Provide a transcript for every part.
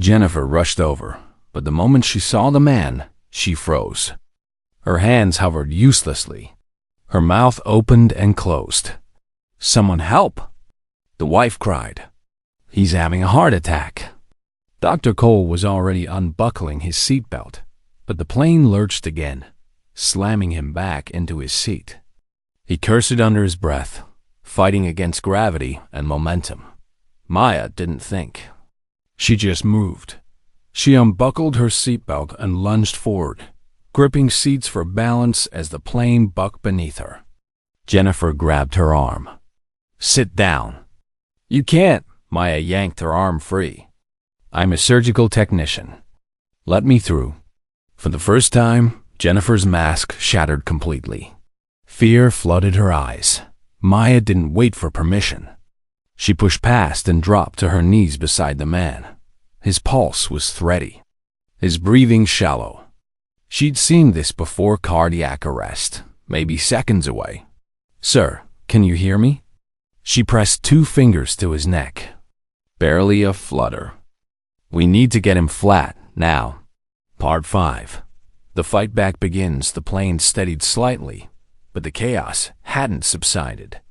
Jennifer rushed over, but the moment she saw the man, she froze. Her hands hovered uselessly. Her mouth opened and closed. "Someone help!" the wife cried. "He's having a heart attack." Dr. Cole was already unbuckling his seatbelt, but the plane lurched again, slamming him back into his seat. He cursed under his breath, fighting against gravity and momentum. Maya didn't think. She just moved. She unbuckled her seatbelt and lunged forward, gripping seats for balance as the plane bucked beneath her. Jennifer grabbed her arm. "Sit down." "You can't." Maya yanked her arm free. "I'm a surgical technician. Let me through." For the first time, Jennifer's mask shattered completely. Fear flooded her eyes. Maya didn't wait for permission. She pushed past and dropped to her knees beside the man. His pulse was thready, his breathing shallow. She'd seen this before cardiac arrest, maybe seconds away. "Sir, can you hear me?" She pressed 2 fingers to his neck. Barely a flutter. "We need to get him flat, now." Part 5. The fight back begins. The plane steadied slightly, but the chaos hadn't subsided.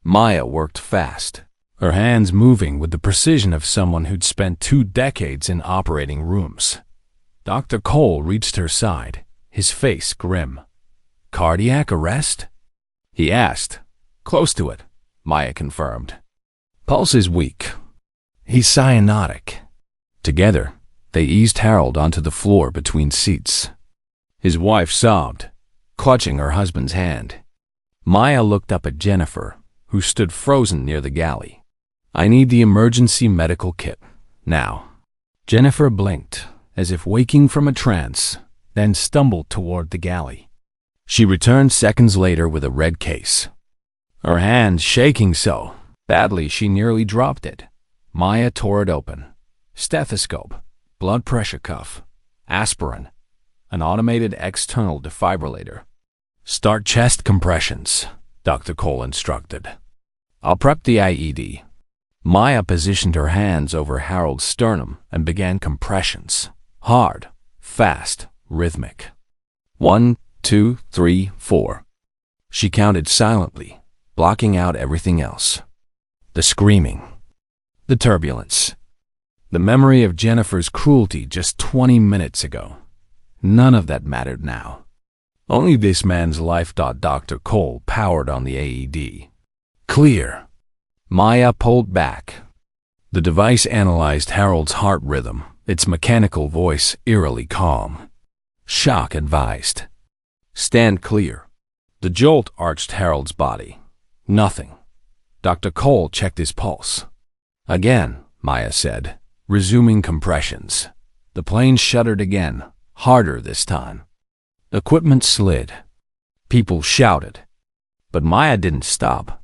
Maya worked fast, her hands moving with the precision of someone who'd spent 2 decades in operating rooms. Dr. Cole reached her side, his face grim. "Cardiac arrest?" he asked. "Close to it," Maya confirmed. "Pulse is weak. He's cyanotic." Together, they eased Harold onto the floor between seats. His wife sobbed, clutching her husband's hand. Maya looked up at Jennifer, who stood frozen near the galley. "I need the emergency medical kit, now." Jennifer blinked, as if waking from a trance, then stumbled toward the galley. She returned seconds later with a red case. Her hand shaking so badly she nearly dropped it. Maya tore it open. Stethoscope, blood pressure cuff, aspirin, an automated external defibrillator. "Start chest compressions," Dr. Cole instructed. "I'll prep the IED." Maya positioned her hands over Harold's sternum and began compressions. Hard, fast, rhythmic. 1, 2, 3, 4. She counted silently, blocking out everything else. The screaming. The turbulence. The memory of Jennifer's cruelty just 20 minutes ago. None of that mattered now. Only this man's life. Dr. Cole powered on the AED. Clear. Maya pulled back. The device analyzed Harold's heart rhythm, its mechanical voice eerily calm. Shock advised. Stand clear. The jolt arched Harold's body. Nothing. Dr. Cole checked his pulse. Again, Maya said, resuming compressions. The plane shuddered again, harder this time. Equipment slid. People shouted. But Maya didn't stop.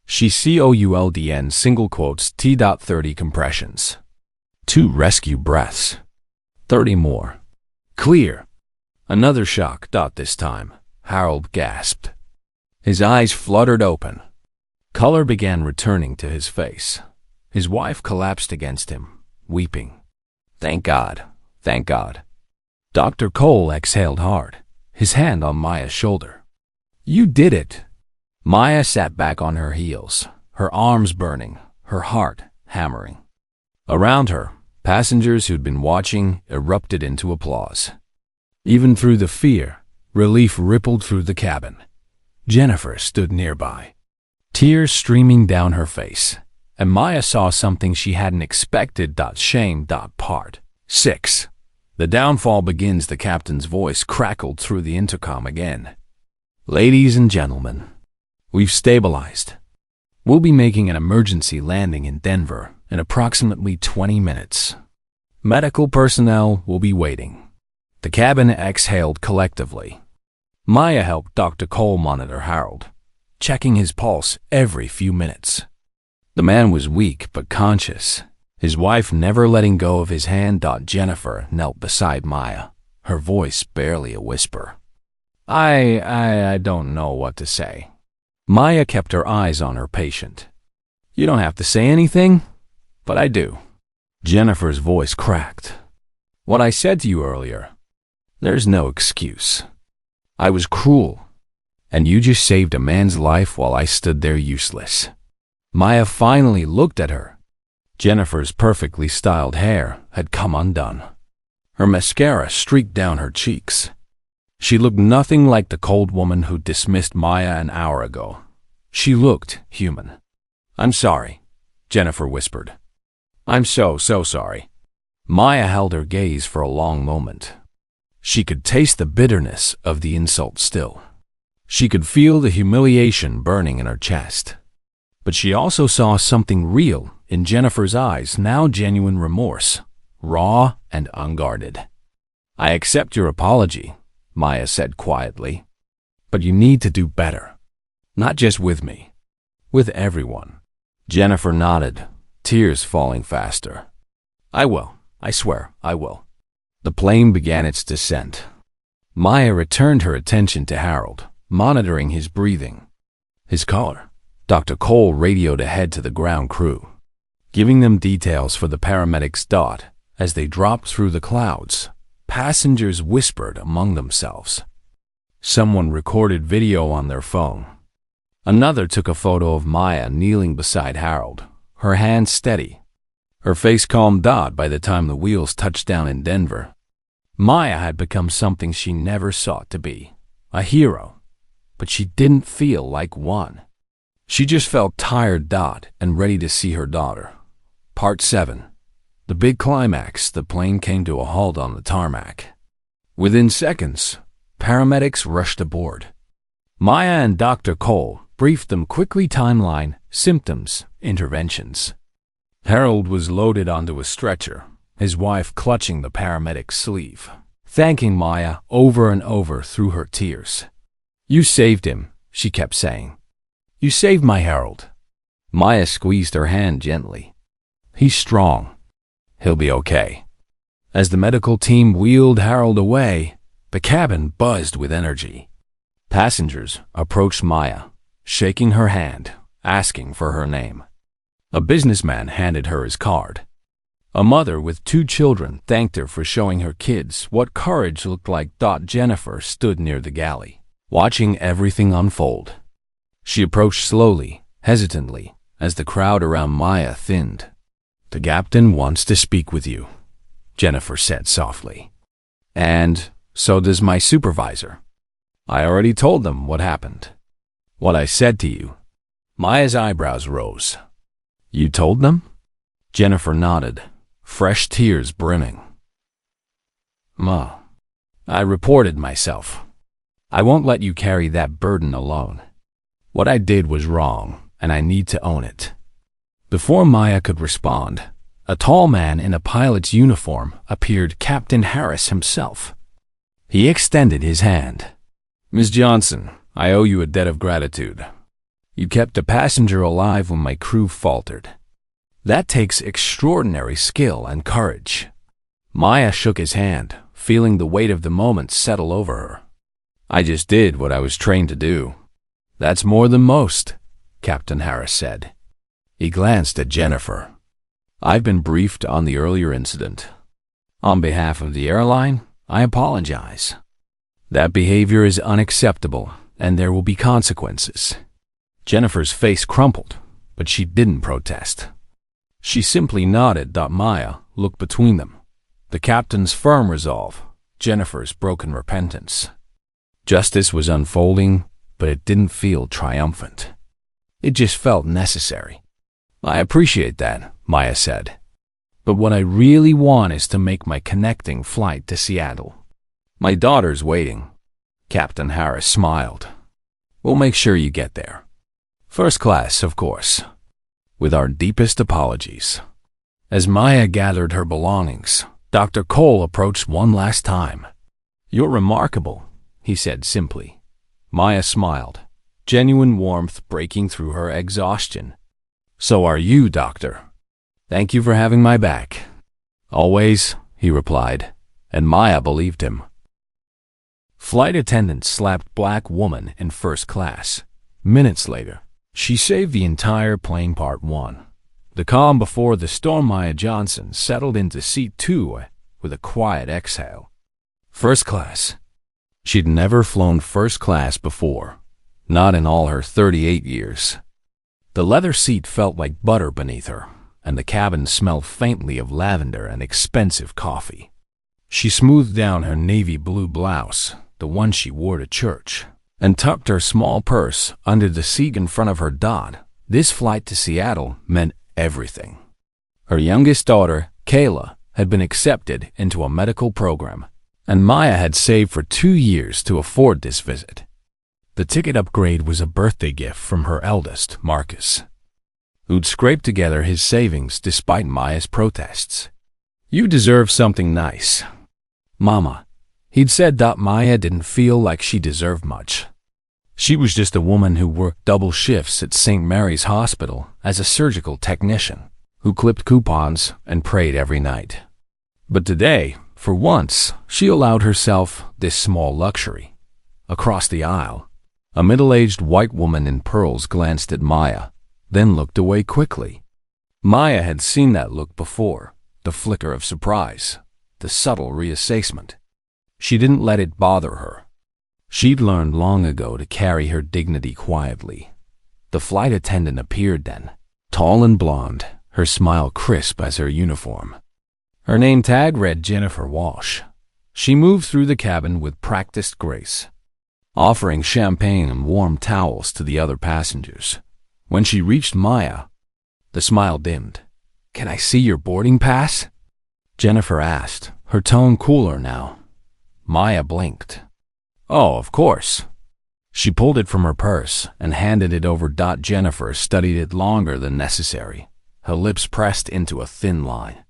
She COULDN single quotes T.30 compressions. 2 rescue breaths. 30 more. Clear. Another shock. This time, Harold gasped. His eyes fluttered open. Color began returning to his face. His wife collapsed against him, weeping. Thank God. Thank God. Dr. Cole exhaled hard, his hand on Maya's shoulder. You did it. Maya sat back on her heels, her arms burning, her heart hammering. Around her, passengers who'd been watching erupted into applause. Even through the fear, relief rippled through the cabin. Jennifer stood nearby, tears streaming down her face, and Maya saw something she hadn't expected. Shame. Part 6. The downfall begins. The captain's voice crackled through the intercom again. Ladies and gentlemen, we've stabilized. We'll be making an emergency landing in Denver in approximately 20 minutes. Medical personnel will be waiting. The cabin exhaled collectively. Maya helped Dr. Cole monitor Harold, checking his pulse every few minutes. The man was weak but conscious, his wife never letting go of his hand. Jennifer knelt beside Maya, her voice barely a whisper. I don't know what to say. Maya kept her eyes on her patient. You don't have to say anything, but I do. Jennifer's voice cracked. What I said to you earlier. There's no excuse. I was cruel, and you just saved a man's life while I stood there useless. Maya finally looked at her. Jennifer's perfectly styled hair had come undone. Her mascara streaked down her cheeks. She looked nothing like the cold woman who dismissed Maya an hour ago. She looked human. I'm sorry, Jennifer whispered. I'm so sorry. Maya held her gaze for a long moment. She could taste the bitterness of the insult still. She could feel the humiliation burning in her chest. But she also saw something real in Jennifer's eyes, now genuine remorse, raw and unguarded. I accept your apology, Maya said quietly. But you need to do better. Not just with me. With everyone. Jennifer nodded, tears falling faster. I will. I swear, I will. The plane began its descent. Maya returned her attention to Harold, monitoring his breathing. His caller, Dr. Cole, radioed ahead to the ground crew, giving them details for the paramedics. As they dropped through the clouds, passengers whispered among themselves. Someone recorded video on their phone. Another took a photo of Maya kneeling beside Harold, her hands steady, her face calm. By the time the wheels touched down in Denver, Maya had become something she never sought to be, a hero, but she didn't feel like one. She just felt tired. And ready to see her daughter. Part 7. The big climax. The plane came to a halt on the tarmac. Within seconds, paramedics rushed aboard. Maya and Dr. Cole briefed them quickly: timeline, symptoms, interventions. Harold was loaded onto a stretcher, his wife clutching the paramedic's sleeve, thanking Maya over and over through her tears. You saved him, she kept saying. You saved my Harold. Maya squeezed her hand gently. He's strong. He'll be okay. As the medical team wheeled Harold away, the cabin buzzed with energy. Passengers approached Maya, shaking her hand, asking for her name. A businessman handed her his card. A mother with 2 children thanked her for showing her kids what courage looked like. Jennifer stood near the galley, watching everything unfold. She approached slowly, hesitantly, as the crowd around Maya thinned. The captain wants to speak with you, Jennifer said softly. And so does my supervisor. I already told them what happened. What I said to you. Maya's eyebrows rose. You told them? Jennifer nodded, fresh tears brimming. Ma, I reported myself. I won't let you carry that burden alone. What I did was wrong, and I need to own it. Before Maya could respond, a tall man in a pilot's uniform appeared, Captain Harris himself. He extended his hand. Miss Johnson, I owe you a debt of gratitude. You kept a passenger alive when my crew faltered. That takes extraordinary skill and courage. Maya shook his hand, feeling the weight of the moment settle over her. I just did what I was trained to do. That's more than most, Captain Harris said. He glanced at Jennifer. I've been briefed on the earlier incident. On behalf of the airline, I apologize. That behavior is unacceptable, and there will be consequences. Jennifer's face crumpled, but she didn't protest. She simply nodded. Maya looked between them. The captain's firm resolve, Jennifer's broken repentance. Justice was unfolding, but it didn't feel triumphant. It just felt necessary. I appreciate that, Maya said. But what I really want is to make my connecting flight to Seattle. My daughter's waiting. Captain Harris smiled. We'll make sure you get there. First class, of course. With our deepest apologies. As Maya gathered her belongings, Dr. Cole approached one last time. You're remarkable, he said simply. Maya smiled, genuine warmth breaking through her exhaustion. So are you, Doctor. Thank you for having my back. Always, he replied, and Maya believed him. Flight attendant slapped black woman in first class. Minutes later, she saved the entire plane. Part 1. The calm before the storm. Maya Johnson settled into seat 2 with a quiet exhale. First class. She'd never flown first class before, not in all her 38 years. The leather seat felt like butter beneath her, and the cabin smelled faintly of lavender and expensive coffee. She smoothed down her navy blue blouse, the one she wore to church, and tucked her small purse under the seat in front of her. This flight to Seattle meant everything. Her youngest daughter, Kayla, had been accepted into a medical program, and Maya had saved for 2 years to afford this visit. The ticket upgrade was a birthday gift from her eldest, Marcus, who'd scraped together his savings despite Maya's protests. "You deserve something nice, Mama," he'd said. Maya didn't feel like she deserved much. She was just a woman who worked double shifts at St. Mary's Hospital as a surgical technician, who clipped coupons and prayed every night. But today, for once, she allowed herself this small luxury. Across the aisle, a middle-aged white woman in pearls glanced at Maya, then looked away quickly. Maya had seen that look before, the flicker of surprise, the subtle reassessment. She didn't let it bother her. She'd learned long ago to carry her dignity quietly. The flight attendant appeared then, tall and blonde, her smile crisp as her uniform. Her name tag read Jennifer Walsh. She moved through the cabin with practiced grace, offering champagne and warm towels to the other passengers. When she reached Maya, the smile dimmed. "Can I see your boarding pass?" Jennifer asked, her tone cooler now. Maya blinked. "Oh, of course." She pulled it from her purse and handed it over. Jennifer studied it longer than necessary, her lips pressed into a thin line.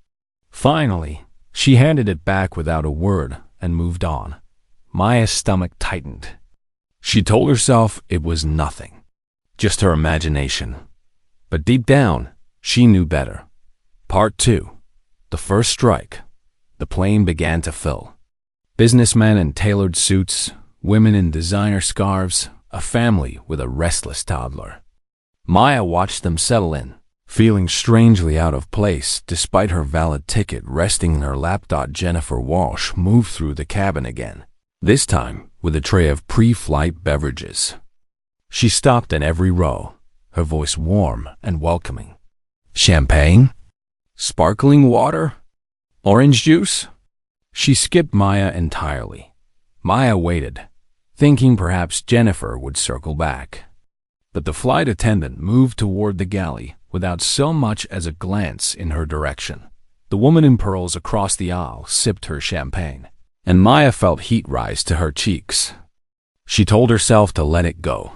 Finally, she handed it back without a word and moved on. Maya's stomach tightened. She told herself it was nothing, just her imagination. But deep down, she knew better. Part 2. The first strike. The plane began to fill. Businessmen in tailored suits, women in designer scarves, a family with a restless toddler. Maya watched them settle in, feeling strangely out of place despite her valid ticket resting in her lap. Jennifer Walsh moved through the cabin again, this time with a tray of pre-flight beverages. She stopped in every row, her voice warm and welcoming. "Champagne? Sparkling water? Orange juice?" She skipped Maya entirely. Maya waited, thinking perhaps Jennifer would circle back. But the flight attendant moved toward the galley without so much as a glance in her direction. The woman in pearls across the aisle sipped her champagne, and Maya felt heat rise to her cheeks. She told herself to let it go.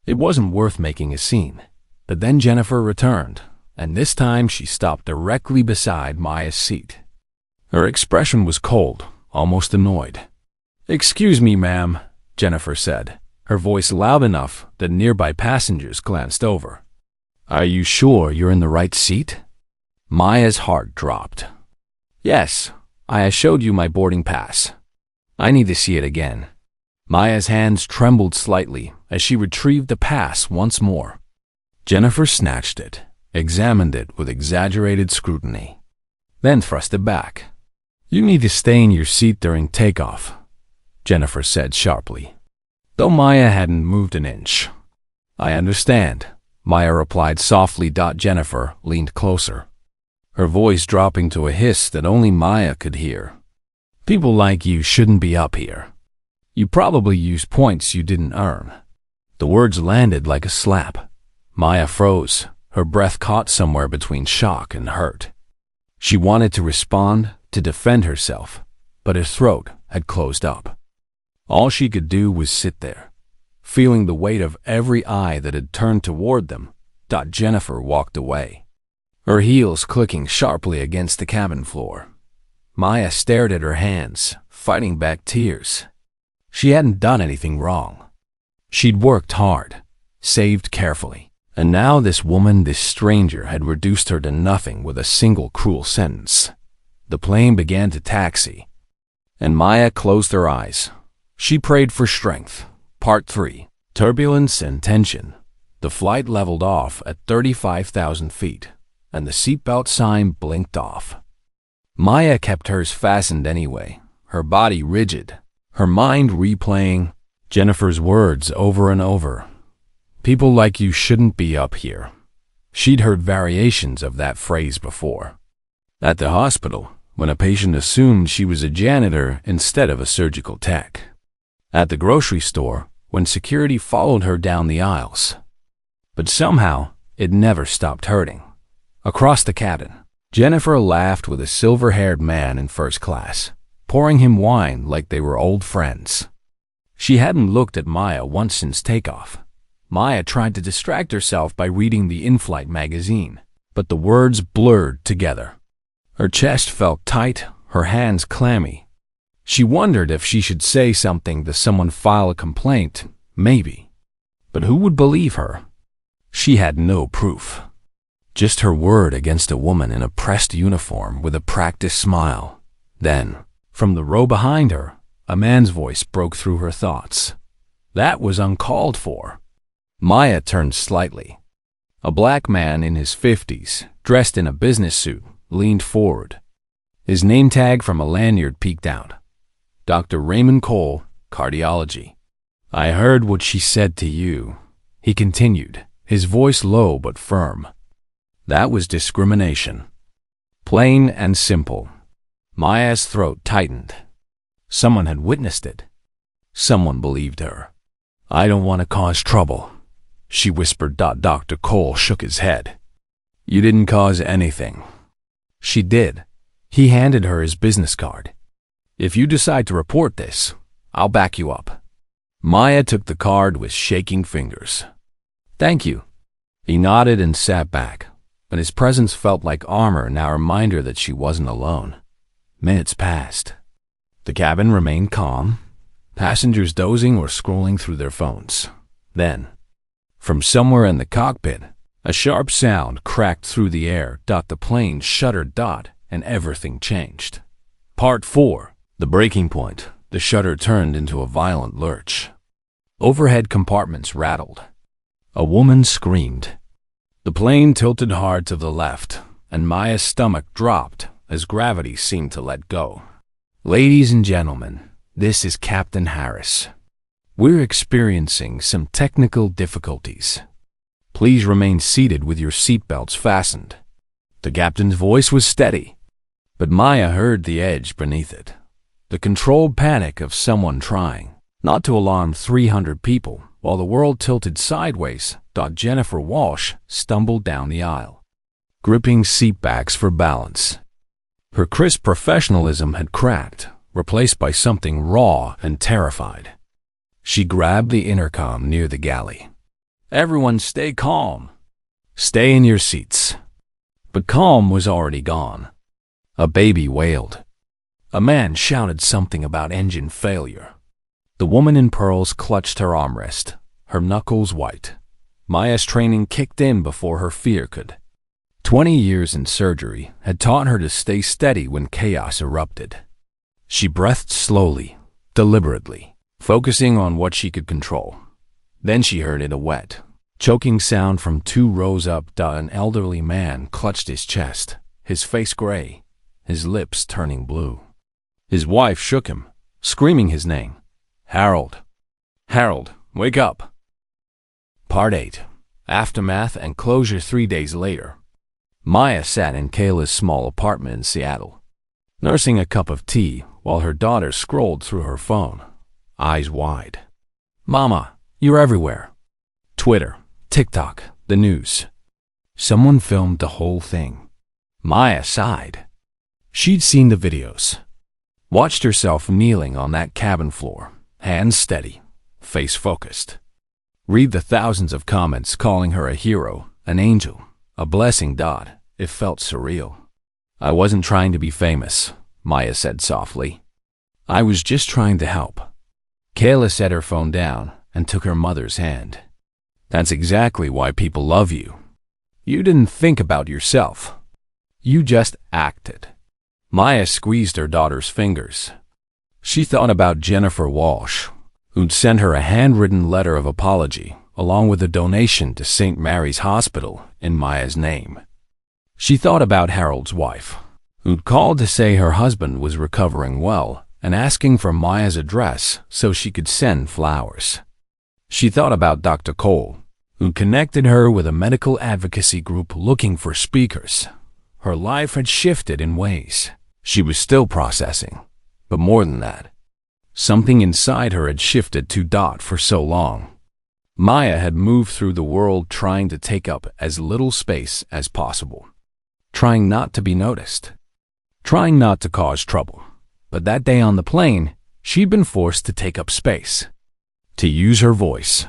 It wasn't worth making a scene. But then Jennifer returned, and this time she stopped directly beside Maya's seat. Her expression was cold, almost annoyed. "Excuse me, ma'am," Jennifer said, her voice loud enough that nearby passengers glanced over. "Are you sure you're in the right seat?" Maya's heart dropped. "Yes, I showed you my boarding pass. I need to see it again." Maya's hands trembled slightly as she retrieved the pass once more. Jennifer snatched it, examined it with exaggerated scrutiny, then thrust it back. "You need to stay in your seat during takeoff," Jennifer said sharply, though Maya hadn't moved an inch. "I understand," Maya replied softly. Jennifer leaned closer, her voice dropping to a hiss that only Maya could hear. "People like you shouldn't be up here. You probably used points you didn't earn." The words landed like a slap. Maya froze, her breath caught somewhere between shock and hurt. She wanted to respond, to defend herself, but her throat had closed up. All she could do was sit there, feeling the weight of every eye that had turned toward them. Jennifer walked away, her heels clicking sharply against the cabin floor. Maya stared at her hands, fighting back tears. She hadn't done anything wrong. She'd worked hard, saved carefully, and now this woman, this stranger, had reduced her to nothing with a single cruel sentence. The plane began to taxi, and Maya closed her eyes. She prayed for strength. Part 3. Turbulence and tension. The flight leveled off at 35,000 feet. and the seatbelt sign blinked off. Maya kept hers fastened anyway, her body rigid, her mind replaying Jennifer's words over and over. "People like you shouldn't be up here." She'd heard variations of that phrase before. At the hospital, when a patient assumed she was a janitor instead of a surgical tech. At the grocery store, when security followed her down the aisles. But somehow, it never stopped hurting. Across the cabin, Jennifer laughed with a silver-haired man in first class, pouring him wine like they were old friends. She hadn't looked at Maya once since takeoff. Maya tried to distract herself by reading the in-flight magazine, but the words blurred together. Her chest felt tight, her hands clammy. She wondered if she should say something to someone, file a complaint, maybe. But who would believe her? She had no proof. Just her word against a woman in a pressed uniform with a practiced smile. Then, from the row behind her, a man's voice broke through her thoughts. That was uncalled for. Maya turned slightly. A black man in his 50s, dressed in a business suit, leaned forward. His name tag from a lanyard peeked out. Dr. Raymond Cole, Cardiology. "I heard what she said to you," he continued, his voice low but firm. That was discrimination. Plain and simple. Maya's throat tightened. Someone had witnessed it. Someone believed her. "I don't want to cause trouble," she whispered. Dr. Cole shook his head. "You didn't cause anything." She did. He handed her his business card. "If you decide to report this, I'll back you up." Maya took the card with shaking fingers. "Thank you." He nodded and sat back, but his presence felt like armor, now a reminder that she wasn't alone. Minutes passed. The cabin remained calm, passengers dozing or scrolling through their phones. Then, from somewhere in the cockpit, a sharp sound cracked through the air. The plane shuddered. And everything changed. Part 4. The breaking point. The shudder turned into a violent lurch. Overhead compartments rattled. A woman screamed. The plane tilted hard to the left, and Maya's stomach dropped as gravity seemed to let go. "Ladies and gentlemen, this is Captain Harris. We're experiencing some technical difficulties. Please remain seated with your seatbelts fastened." The captain's voice was steady, but Maya heard the edge beneath it. The controlled panic of someone trying not to alarm 300 people while the world tilted sideways. Jennifer Walsh stumbled down the aisle, gripping seatbacks for balance. Her crisp professionalism had cracked, replaced by something raw and terrified. She grabbed the intercom near the galley. "Everyone stay calm. Stay in your seats." But calm was already gone. A baby wailed. A man shouted something about engine failure. The woman in pearls clutched her armrest, her knuckles white. Maya's training kicked in before her fear could. 20 years in surgery had taught her to stay steady when chaos erupted. She breathed slowly, deliberately, focusing on what she could control. Then she heard it, a wet, choking sound from 2 rows up. An elderly man clutched his chest, his face gray, his lips turning blue. His wife shook him, screaming his name. "Harold! Harold, wake up!" Part 8. Aftermath and closure. 3 days later, Maya sat in Kayla's small apartment in Seattle, nursing a cup of tea while her daughter scrolled through her phone, eyes wide. "Mama, you're everywhere." Twitter, TikTok, the news. Someone filmed the whole thing. Maya sighed. She'd seen the videos, watched herself kneeling on that cabin floor, hands steady, face focused. Read the thousands of comments calling her a hero, an angel, a blessing. It felt surreal. "I wasn't trying to be famous," Maya said softly. "I was just trying to help." Kayla set her phone down and took her mother's hand. "That's exactly why people love you. You didn't think about yourself. You just acted." Maya squeezed her daughter's fingers. She thought about Jennifer Walsh, who'd sent her a handwritten letter of apology, along with a donation to St. Mary's Hospital in Maya's name. She thought about Harold's wife, who'd called to say her husband was recovering well and asking for Maya's address so she could send flowers. She thought about Dr. Cole, who connected her with a medical advocacy group looking for speakers. Her life had shifted in ways she was still processing, but more than that, something inside her had shifted to Dot for so long. Maya had moved through the world trying to take up as little space as possible, trying not to be noticed, trying not to cause trouble. But that day on the plane, she'd been forced to take up space, to use her voice,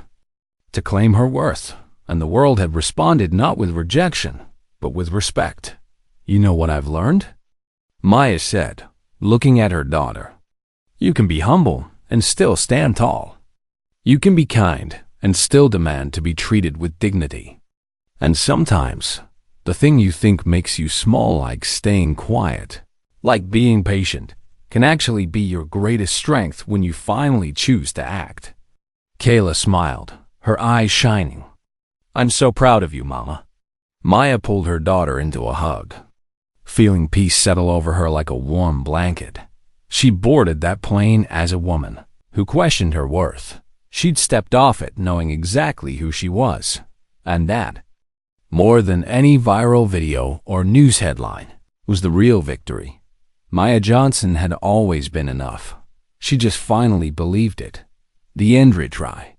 to claim her worth, and the world had responded not with rejection, but with respect. "You know what I've learned?" Maya said, looking at her daughter. "You can be humble and still stand tall. You can be kind and still demand to be treated with dignity. And sometimes, the thing you think makes you small, like staying quiet, like being patient, can actually be your greatest strength when you finally choose to act." Kayla smiled, her eyes shining. "I'm so proud of you, Mama." Maya pulled her daughter into a hug, feeling peace settle over her like a warm blanket. She boarded that plane as a woman who questioned her worth. She'd stepped off it knowing exactly who she was, and that, more than any viral video or news headline, was the real victory. Maya Johnson had always been enough. She just finally believed it. The end. Retry.